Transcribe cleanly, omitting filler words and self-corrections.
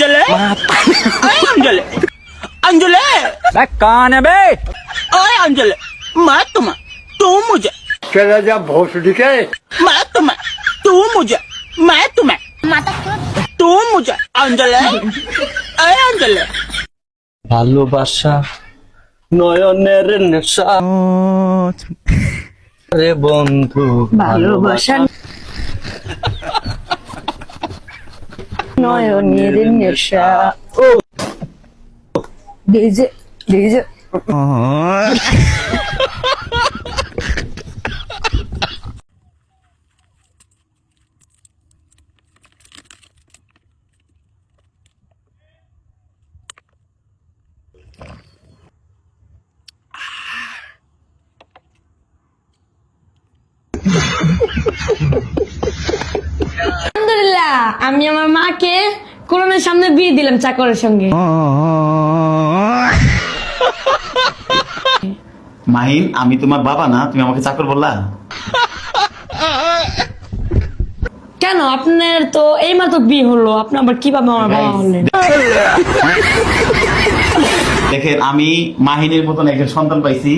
अंजलि ओए अंजलि अंजलि कौन है बे? ओए अंजलि मैं तुम्हें तू मुझे चला जा भोसड़ी के मैं तुम्हें तू मुझे मैं तुम्हें तू मुझे अंजलि ओए अंजलि ভালোবাসা নয়নের নেশা রে বন্ধু ভালোবাসা নয়নের নেশা ও ডিজে ডিজে আলহামদুলিল্লাহ আমি আমার মাকে কোরআনের সামনে বিয়ে দিলাম চাকরের সঙ্গে। মাহিন, আমি তোমার বাবা না, তুমি আমাকে চাকর বললা? কেন আপনার তো এইমাত্র বিয়ে হলো, আপনি আবার কিভাবে আমার বাবা হলেন? দেখেন, আমি মাহিনের মতন একজন সন্তান পাইছি।